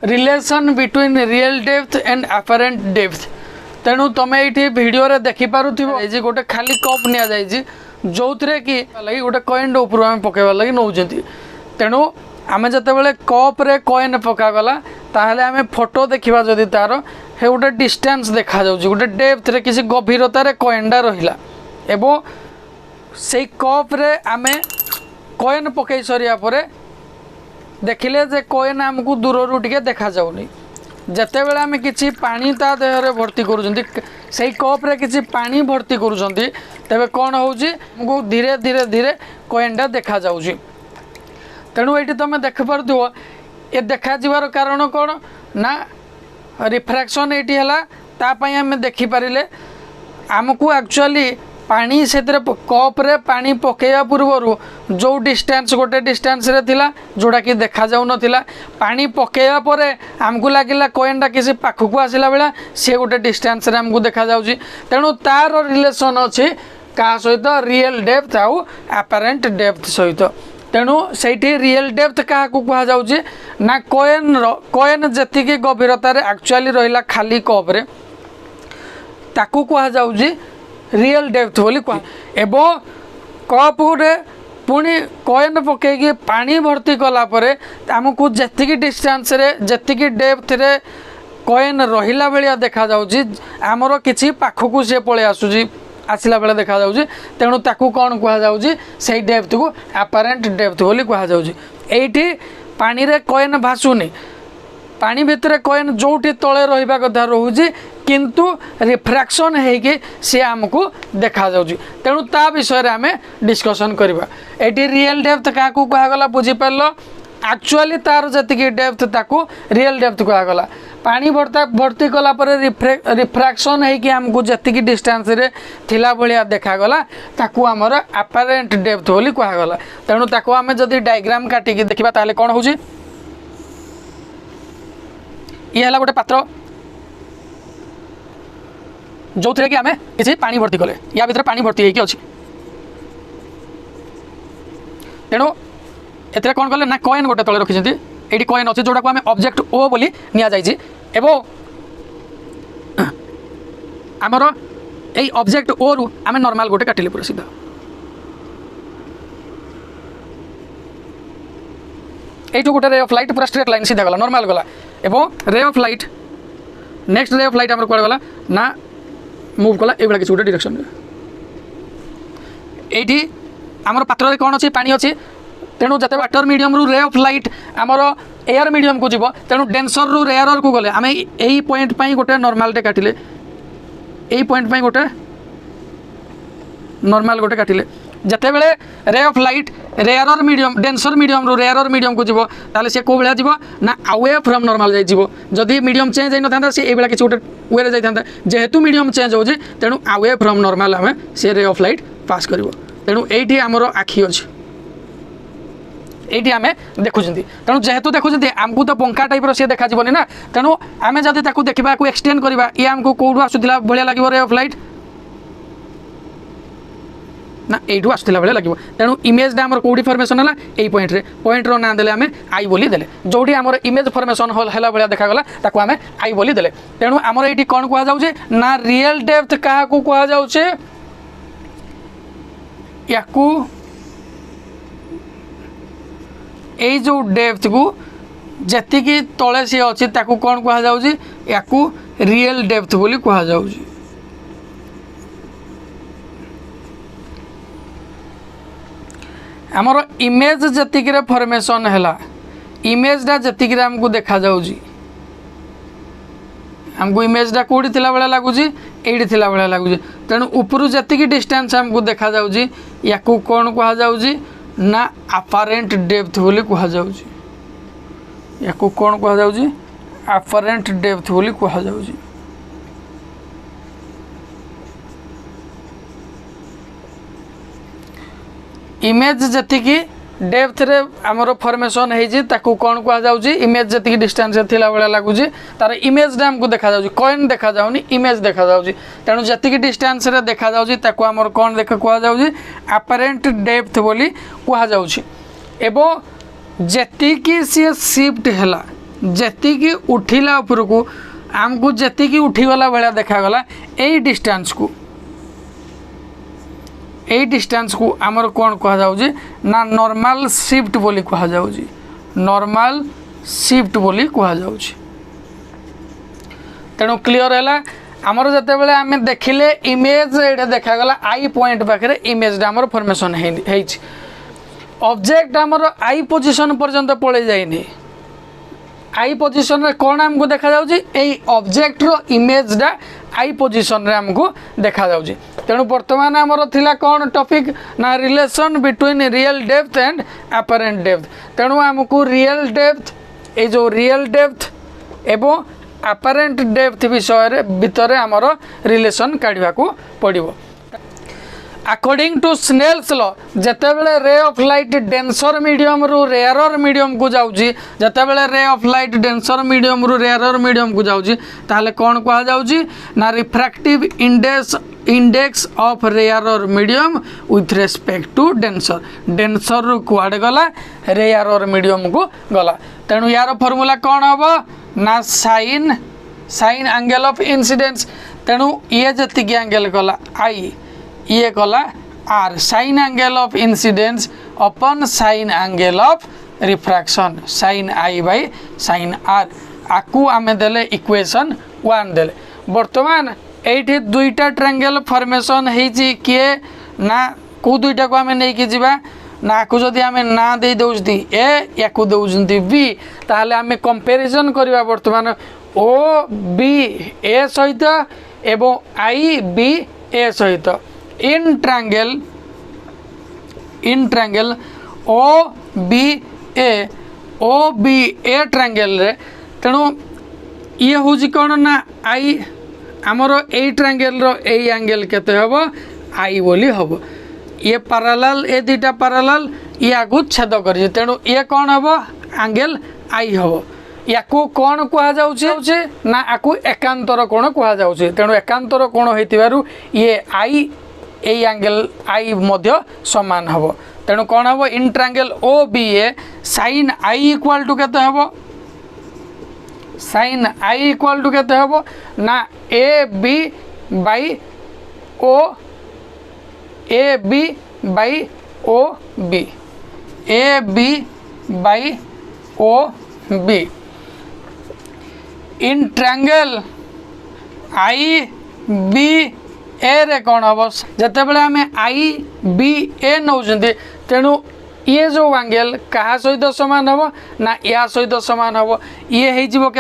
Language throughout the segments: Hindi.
Relation between real depth and apparent depth. तेणु तुम ये वीडियो रे देखि पारुथिबो जे गोटे खाली कप निया जायछि जो थे कि लगी गोटे कॉइन ऊपर आम पकेवा लगी नौकरी। तेणु आम जिते कप्रे कॉइन पकागला ताहले आम फोटो देखा जदि तार हे गोटे डिस्टेंस देखा जाउछि गोटे डेप्थ रे किसी गभीरतार कॉइनटा रहिला एवं से कप्रे आम कॉइन पकई सरिया परे देखिले जे कॉइन आमको दूर टिके देखा जाउनी। जिते बड़े आम कि पानी ता देहरे भर्ती कर कप्रे कि पानी भर्ती करुँच तेरे कौन हो धीरे धीरे धीरे कॉइनटा देखा जाउछि। तेणु ये तुम देखिपो ये देखा जीवार कारण कौन ना रिफ्रैक्शन ये है आम देखिपारे आमको एक्चुअली पानी से कप्रे पानी पकेया पूर्वर जो डिस्टेंस गोटे डिस्टेंस रे थिला जोड़ा कि देखा जाऊ नथिला पानी पकेया परे आमको लगिला कॉइनटा किसी पाखक आसला बेला सी गोटे डिस्टेंस रे आमको देखा जाउछि। तेणु तार रिलेशन अच्छी क्या सहित रियल डेप्थ आउ अपेरेंट डेप्थ सहित। तेणु से रियल डेप्थ क्या कह जाउछि ना कॉइन जी गभीरतार एक्चुअली रहिला खाली कप्रे ताकू कह जाउछि रियल डेप्थ बोली कह एवं कप रे पुणी कॉइन पकईकि पानी भर्ती कला परे आमको जी डिस्टेंस रे जी डेप्थ रे कॉइन रहिला बेलिया देखा जाउछि आमर किछि पाखकू से पळे आसुछि आसला बेले देखा जाउछि। तेणु ताकू कौन कह जाउछि से डेप्थ को अपेरेंट डेप्थ बोली कह जाउछि। एइठी पानी रे कॉइन भासुनी पानी भितर कॉइन जोटी तले रहिबा कथा रहुछि किंतु रिफ्रैक्शन हेकि सी आमको देखा जाउछि। तेणु ता विषय रे आमे डिस्कशन करबा। एटी रियल डेप्थ क्या कहगला बुझी पारलो एक्चुअली तार जति डेप्थ ताकू रियल डेप्थ कहगला पानी भर्ती कला पर रिफ्रैक्शन हेकि आमको जति डिस्टेंस रे थिला भलिया देखागला ताकू आमर अपेरेंट डेप्थ बोली कहगला। तेणु ताकू आमे जदि डायग्राम काटिकी देखिबा ताले कोन होउछि ये है गोटे पात्र जो थे कि आम किसी पानी भर्ती कले या भीतर पानी भर्ती होगी अच्छी। तेणु एथे कौन कले ना कॉइन गोटे तले रखी ये कॉइन अच्छी जोटा को आम ऑब्जेक्ट ओ बोली निया जाइछि एवं आमर यही ऑब्जेक्ट ओ रु आम नॉर्मल गोटे काटिले पूरा सीधा ये गोटे रे ऑफ लाइट पूरा स्ट्रेट लाइन सीधा गला नॉर्मल गला एवं रे ऑफ लाइट नेक्स्ट रे ऑफ लाइट आमर कौन गला ना मूव कला ये किसी गोटे डायरेक्शन ये आमर पात्र कौन अच्छी पानी अच्छी। तेणु जब वाटर मीडियम रू रे ऑफ लाइट आमर एयर मीडियम को जीव तेणु डेंसर रू रेयर को गले आम यही पॉइंट गोटे नॉर्मल काटिले यही पॉइंट गोटे नॉर्मल गोटे काटिले जिते बड़े ray of light rare medium denser medium रू रेयर मीडियम को जीव ताले से को भाया जीव ना अवे फ्रॉम नॉर्मल जाइव जदि मीडियम चेंज होता था सी ये किसी गोटे वे जाता जेहेतु मीडियम चेंज हो तेणु अवे फ्रॉम नॉर्मल आम से रे ऑफ लाइट पास कर। तेणु ये आमर आखि अच्छी ये आम देखुं तेणु जेहेतु देखुं आमको तो पंखा टाइप सी देखा ना तेणु आम जब देखा एक्सटेंड करवा ये आमको कौटू आसूला भाया लगे रे ऑफ लाइट ना यू आसला भाया लगे। तेणु इमेज आम कौटी फर्मेसन है यही पॉइंट रो ना देले आम आई बोली देले जोटी आम इमेज फर्मेसन है भाया देखा ताको आम आई बोली देले। तेणु आमर ये कौन कह जाउछे ना रियल डेप्थ क्या कह जाउछे याकू ये जो डेप्थ को जी तले सी अच्छी ताकू कौन कह जाउछी याकू रियल डेप्थ बोली कह जाउछी। आमर इमेज जतिक फॉर्मेशन है इमेजटा जतिक आमको देखा जाउछी आमको इमेजटा कौटी थिला बेला लगुच ये थिला बेला लगुच। तेणु उपरू जतिक डिस्टेंस आमको देखा जाउछी याकू कौन कह जाउछी ना अपेरेंट डेप्थ बोली कह जाउछी याकू कौन कह जाउछी अपेरेंट डेप्थ बोली कह जाउछी। इमेज जतिकी डेप्थ रे आमर फॉर्मेशन है कौन कह जाउछी इमेज जी डिस्टेंस थिला बेला लगुच तार इमेज आमको देखा जाउछी कॉइन देखा जाउनी इमेज देखा जाउछी। तेणु जी डिस्टेंस रे देखा जाउछी ताको आमर कौन कह जाउछी अपेरेंट डेप्थ बोली कह जाउछी। एवं जी सी शिफ्ट है जेतिकी उठिला उपरकू आमको जेतिकी उठीगला भाया देखागला यही डिस्टेंस को आमर कौन कह जाउजी ना नॉर्मल शिफ्ट बोली कह जाउजी नॉर्मल शिफ्ट बोली कह जाउजी। तेणु क्लियर है आमर जते बेले आमे देखिले इमेज एटा देखागला आई पॉइंट पाखे इमेज आमर फॉर्मेशन है ऑब्जेक्ट आमर आई पोजीशन पर्यंत पड़े जाइनी आई पोजीशन रे कौन आमको देखा जाउजी एई ऑब्जेक्ट रो इमेज डा आई पोजीशन रे आमको देखा जाउजी। तेणु वर्तमान आमर थिला कौन टॉपिक ना relation between real depth and apparent depth. तेणु आमको रियल डेप्थ ए जो रियल डेप्थ एवं अपरेंट डेप्थ विषय भितर आमर रिलेशन काढ़ा को पड़ो। अकॉर्डिंग टू स्नेल्स लॉ जते बेले ray of light denser medium रु रेयरर मीडियम को जाउजी जते बेले ray of light denser medium रु रेयरर मीडियम को जाउजी ताहले कोन कहा जाउजी ना refractive index of rarer medium with respect to denser रु कुआडे गला रेयरर मीडियम को गला। तेणु यार फॉर्मूला कौन हम ना साइन एंगल ऑफ इंसिडेंस। तेणु ये जति एंगल गला आई ये गला r sine angle of incidence upon sine angle of refraction sine i by sine r आकु आमे देले इक्वेशन 1 देले। वर्तमान एठी दुईटा ट्रायंगल फॉर्मेशन हेची किए ना को दुईटा को आमे नै कि जिबा ना को जदि आमे ना दे दउजती ए या को दउजती बी ताहले आमे कंपैरिजन करबा वर्तमान ओ बी ए सहित एवं आई बी ए सहित in triangle O B A triangle रे। तेणु ये हूँ कौन ना आई आमर ए ट्रायंगल रो ए एंगल केते हबो आई बोली हबो ये पैरेलल ए दुईटा पैरेलल या को छेद कर। तेणु ये कौन हबो एंगल आई हबो याकू कौन कह जाउछे ना आकू एकांतर कोण कह जाउछे। तेणु एकांतर कोण होइतिबारु ये आई ए एंगल आई मध्य समान हबो। तेणु कौन हबो in triangle O B A sine i equal to केते हबो साइन आई इक्वल टू केते हबो ना A B by O B in triangle I B A रे कौन हम जिते बड़े आम आई बी ए नौ तेणु ये जो एंगल क्या सहित सामान हम ना या सहित सामान हम ये हो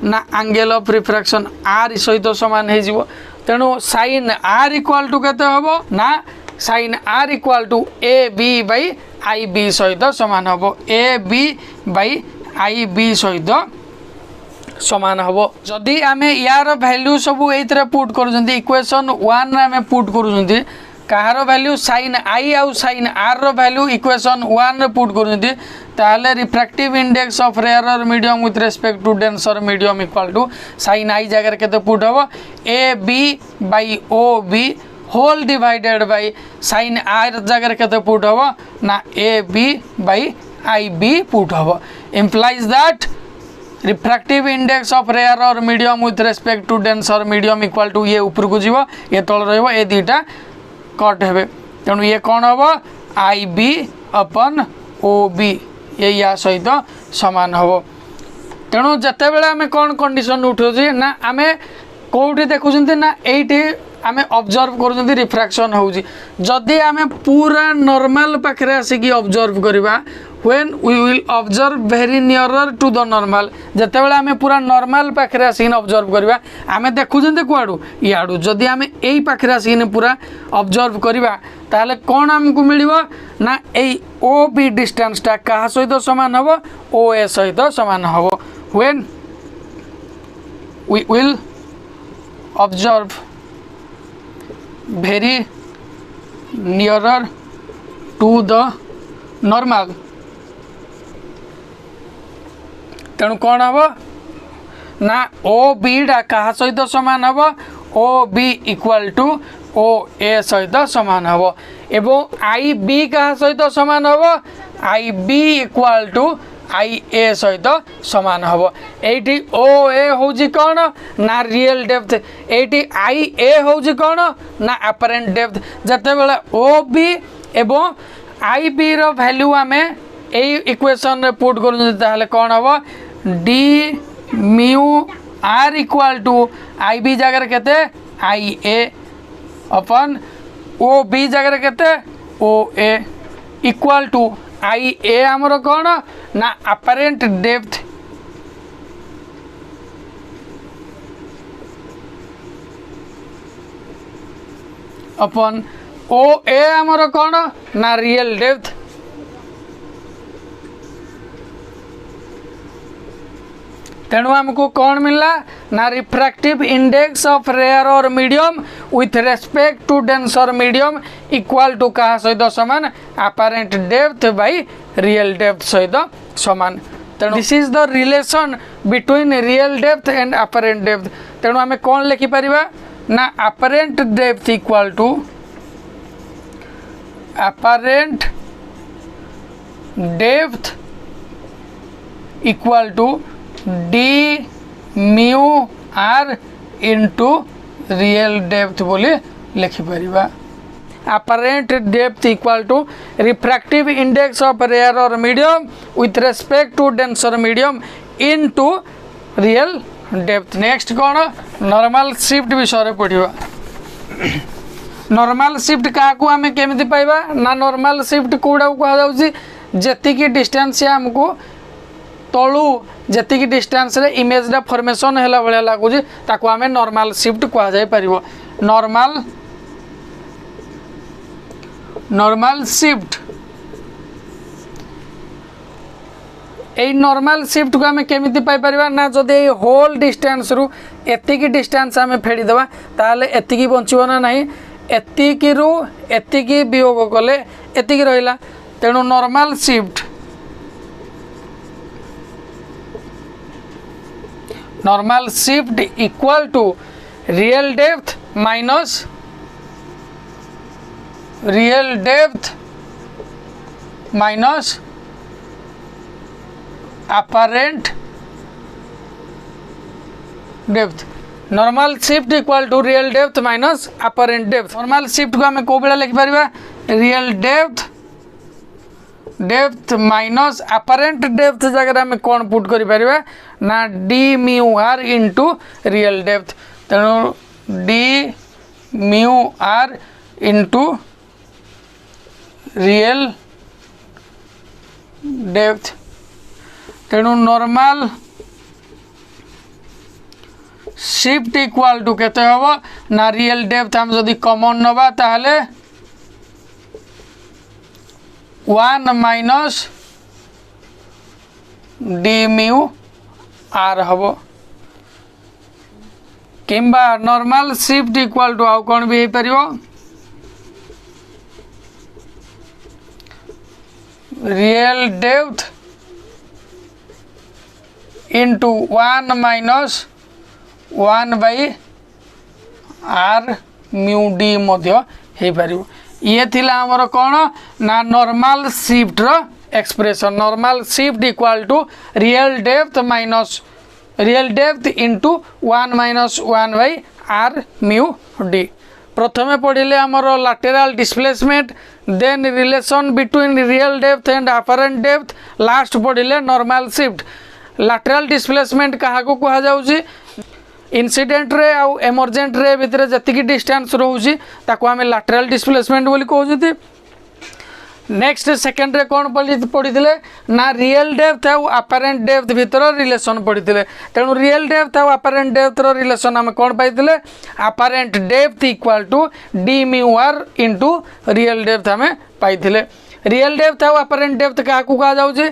ना एंगल ऑफ रिफ्रैक्शन आर सहित सामान हो। तेणु साइन आर इक्वल टू केते हम ना sine are equal to A B by I B सहित सामान हम A B by I B सहित समान हम। जदि आम यार वैल्यू सब ये पुट कर इक्वेशन 1 आम पुट कर कहार वैल्यू साइन आई आउ साइन आर रो वैल्यू इक्वेशन 1 रे पुट कर ताले refractive index of rarer medium with respect to denser medium equal to sine i जगह केते पुट हम A B by O B whole divided by sine r जगह केते पुट हम ना A B by I B put हम implies that refractive index of rarer medium with respect to denser medium equal to ये ऊपर को जीव ये तल रहिबो ए दुईटा कट हेबे। तेणु ये कौन हम आई बी अपन ओ बी ये या सहित सामान हम। तेणु जिते बड़े आम कौन कंडीशन उठे ना आम कौटी देखुं ना ये आम ऑब्जर्व कर रिफ्रैक्शन होउजी जदि आम पूरा नॉर्मल पाखे आसिक ऑब्जर्व करवा when we will observe very nearer to the normal जिते बड़े आम पूरा नॉर्मल पाखे आसिक ऑब्जर्व करवा आम देखुं कुआड़ू इयाड़ू जदि आम यही पाखे आसिक पूरा ऑब्जर्व करवा ताहले कौन आमको मिलिबो ना एई ओ बी डिस्टेंसटा क्या सहित सामान हम ओ ए सहित सामान हम when we will observe very nearer to the normal। तेणु कौन हम ना ओ बी डा क्या सहित सामान हम O B equal to O A सहित सामान हम एवं आई बी क्या सहित सामान हम आई बी इक्वल टू आई ए सहित समान हम ये ओ ए हूँ कौन ना रियल डेप्थ ये आई ए हूँ कौन ना अपरेंट डेप्थ जिते बड़े ओ बी एवं आई बी रो वैल्यू आम यही इक्वेशन रे पुट कर कौन हम D mu R equal to I B जगह केते आई ए अपन ओ बी जगह केते ओ ए इक्वाल टू आई ए आमर कौन ना अपरेंट डेप्थ अपन ओ ए आमर कौन ना रियल डेप्थ तेणु आमको कौन मिलला ना refractive index of rarer medium with respect to denser medium equal to क्या सहित समान apparent depth by real depth सहित समान तेणु this is the relation between real depth and apparent depth तेणु आम कौन लिखि परिबा ना apparent depth equal to apparent depth equal to d mu r into real depth बोली लिखिपर apparent depth equal to refractive index of rarer medium with respect to denser medium into real depth next कौन नॉर्मल शिफ्ट विषय पढ़ा नॉर्मल शिफ्ट क्या आम केमी पाइबा ना नॉर्मल शिफ्ट कौड़ा कहुच्छी जी डिस्टेंस आमको तलू जी डिस्टेंस रे इमेज रा फॉर्मेशन है भाया लगुच ताको आम नॉर्मल शिफ्ट कहुपर नॉर्मल शिफ्ट यही नॉर्मल शिफ्ट को आम केमी पाइपर ना जदि होल डिस्टेंस रु एतिकी डिस्टेंस आम फेड़ीदे ताले एतिकी बचो ना नहीं एतिकी रु एतिकी वियोग कले एतिकी रहिला तेणु normal shift equal to real depth minus apparent depth normal shift equal to real depth minus apparent depth normal shift को आम कौ बेला लिखिपर real depth minus apparent depth जगह आम कौन पुट करें ना d mu r into real depth तेणु d mu r into real depth तेणु नॉर्मल शिफ्ट इक्वल टू केते हबो ना रियल डेप्थ हम जदि कॉमन नबा ताहले 1 माइनस डी म्यू आर हम किंबा नॉर्मल शिफ्ट इक्वल टू आउ कौन भी पार real depth into 1 minus 1 by r mu d मध्य हो पार ये थिला हमर कौन ना नॉर्मल शिफ्ट रो expression normal shift equal to real depth minus real depth into 1 minus 1 by r mu d प्रथमे पढ़िले हमर lateral displacement then relation between real depth and apparent depth last पढ़िले नॉर्मल शिफ्ट लैटेरल डिस्प्लेसमेंट क्या कह जाउची इनसीडेंट रे आउ एमरजेंट रे भितर जतिकी डिस्टेंस रोची ताको आम लैटेरल डिस्प्लेसमेंट बोली कहते नेक्स्ट सेकेंड रे कौन पढ़ी ना रियल डेप्थ आउ अपरेंट डेप्थ भितर रिलेशन पढ़ी तेणु रियल डेप्थ आउ अपरेंट डेप्थ रो रिलेशन आम कौन पाई apparent depth equal to d mu r into real depth आम पाई रियल डेप्थ आउ अपरेंट डेप्थ क्या कह जाऊँगी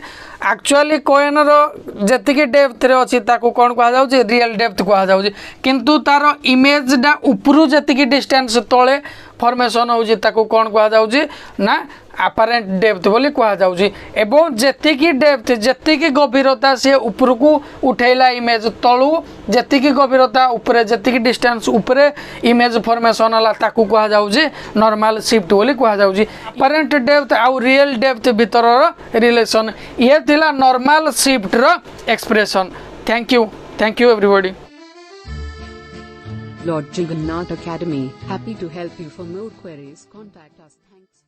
एक्चुअली कॉइन रो जी डेप्थ रे अच्छी कौन कह जाऊँगी रियल डेप्थ कह जाऊँगी किंतु तार इमेज डा उपरू जी डिस्टेंस तले फॉर्मेशन होउची ताकू कोन कहा जाउची ना apparent depth बोली कहा जाउची एवं जेति की डेप्थ जेति की गभीरता से ऊपर को उठैला इमेज तळु जेति की गभीरता ऊपर जेति की डिस्टेंस ऊपर इमेज फॉर्मेशन हला ताकू कहा जाउची नॉर्मल शिफ्ट बोली कहा जाउची apparent depth आउ रियल डेप्थ भीतर रिलेशन ये थिला नॉर्मल शिफ्ट रो expression thank you everybody Lord Jagannath Academy, happy to help you. For more queries, contact us. Thanks.